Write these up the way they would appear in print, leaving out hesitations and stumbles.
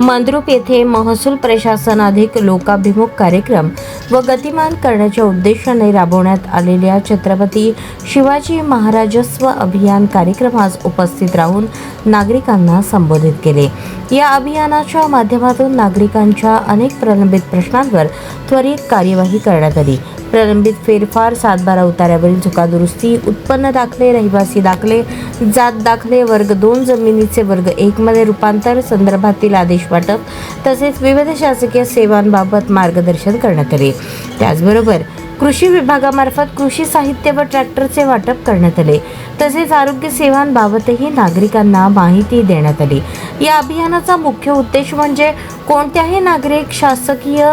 मंद्रुप येथे महसूल प्रशासन अधिक लोकाभिमुख कार्यक्रम व गतिमान करण्याच्या उद्देशाने राबवण्यात आलेल्या छत्रपती शिवाजी महाराजस्व अभियान कार्यक्रमास उपस्थित राहून नागरिकांना संबोधित केले। या अभियानाच्या माध्यमातून नागरिकांच्या अनेक प्रलंबित प्रश्नांवर त्वरित कार्यवाही करण्यात आली। प्रलंबित फेरफार, 7/12 उतार्यावरील चुकादुरुस्ती, उत्पन्न दाखले, रहिवासी दाखले, जात दाखले, वर्ग 2 जमिनीचे वर्ग 1 मध्ये रूपांतर संदर्भातील आदेश वाटप तसेच विविध शासकीय सेवांबाबत मार्गदर्शन करण्यात आले। त्याचबरोबर कृषी विभागामार्फत कृषी साहित्य व ट्रॅक्टरचे वाटप करण्यात आले। तसेच आरोग्य सेवांबाबतही नागरिकांना माहिती देण्यात आली। या अभियानाचा मुख्य उद्देश म्हणजे कोणत्याही नागरिक शासकीय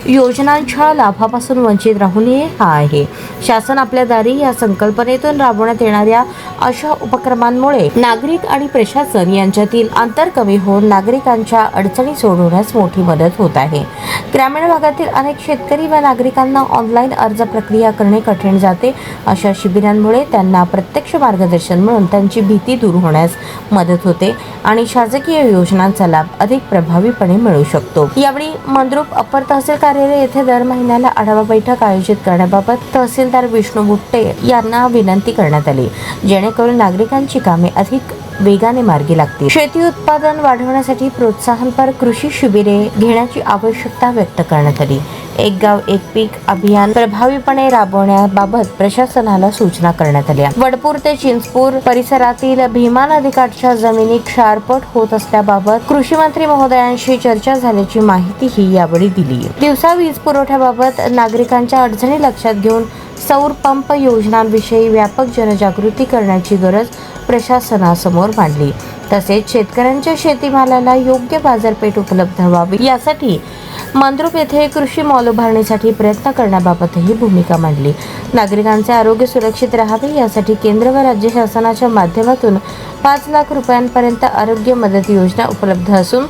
योजनांच्या लाभापासून वंचित राहू नये हा आहे। शासन आपल्या दारी या संकल्पनेतून राबवण्यात येणाऱ्या अशा उपक्रमांमुळे नागरिक आणि प्रशासन यांच्यातील अंतर कमी होऊन नागरिकांच्या अडचणी सोडवण्यास मोठी मदत होत आहे। ग्रामीण भागातील अनेक शेतकरी व नागरिकांना ऑनलाईन अर्ज प्रक्रिया करणे कठीण जाते। अशा शिबिरांमुळे त्यांना प्रत्यक्ष मार्गदर्शन मिळून त्यांची भीती दूर होण्यास मदत होते आणि शासकीय योजनांचा लाभ अधिक प्रभावीपणे मिळू शकतो। यावेळी मंद्रुप अपर तहसील कार्यालय येथे दर महिन्याला आढावा बैठक आयोजित करण्याबाबत तहसीलदार विष्णू बुट्टे यांना विनंती करण्यात आली, जेणेकरून नागरिकांची कामे अधिक वेगाने मार्गी लागतील। शेती उत्पादन वाढवण्यासाठी प्रोत्साहनपर कृषी शिबिरे घेण्याची आवश्यकता व्यक्त करण्यात आली। एक गाव एक पीक अभियान प्रभावीपणे राबवण्याबाबत प्रशासनाला सूचना करण्यात आल्या। वडपूर ते चिंचपूर परिसरातील भीमा नदीकाठच्या जमिनी क्षारपट होत असल्याबाबत कृषी मंत्री महोदयांशी चर्चा झाल्याची माहितीही यावेळी दिली। दिवसा वीज पुरवठ्याबाबत नागरिकांच्या अडचणी लक्षात घेऊन सौर पंप योजनांविषयी व्यापक जनजागृती करण्याची गरज प्रशासनासमोर मांडली। तसेच शेतकऱ्यांच्या शेतीमालाला योग्य बाजारपेठ उपलब्ध व्हावी यासाठी मंद्रुप येथे कृषी मॉल उभारण्यासाठी प्रयत्न करण्याबाबतही भूमिका मांडली। नागरिकांचे आरोग्य सुरक्षित राहावे यासाठी केंद्र व राज्य शासनाच्या माध्यमातून 5 लाख रुपयांपर्यंत आरोग्य मदत योजना उपलब्ध असून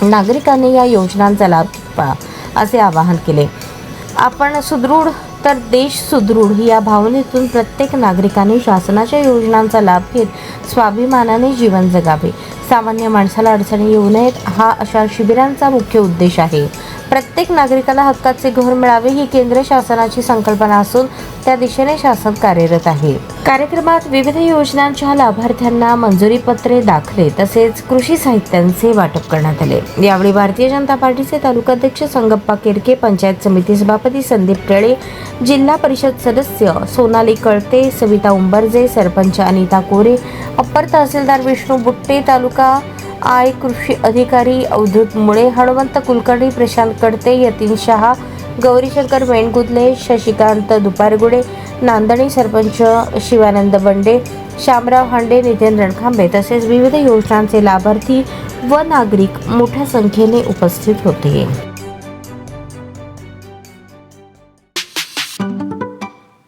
नागरिकांनी या योजनांचा लाभ घ्यावा असे आवाहन केले। आपण सुदृढ तर देश सुदृढ या भावनेतून प्रत्येक नागरिकाने शासनाच्या योजनांचा लाभ घेत स्वाभिमानाने जीवन जगावे। सामान्य माणसाला अडचणी येऊ नयेत हा अशा शिबिरांचा मुख्य उद्देश आहे। प्रत्येक नागरिकाला हक्काचे घर मिळावे ही केंद्र शासनाची संकल्पना असून त्या दिशेने शासन कार्यरत आहे। कार्यक्रमात विविध योजनांच्या लाभार्थ्यांना मंजुरी पत्रे, दाखले तसेच कृषी साहित्यांचे वाटप करण्यात आले। यावेळी भारतीय जनता पार्टीचे तालुकाध्यक्ष संगप्पा केरके, पंचायत समिती सभापती संदीप टेळे, जिल्हा परिषद सदस्य सोनाली कळते, सविता उंबरजे, सरपंच अनिता कोरे, अप्पर तहसीलदार विष्णू बुट्टे, तालुका कृषी अधिकारी अवधूत मुळे, हनुमंत कुलकर्णी, प्रशांत कडते, यतीन शहा, गौरीशंकर वेणगुदले, शशिकांत दुपारगुडे, नांदणी सरपंच शिवानंद बंडे, शामराव हांडे, नितीन रणखांबे तसेच विविध योजनांचे लाभार्थी व नागरिक मोठ्या संख्येने उपस्थित होते।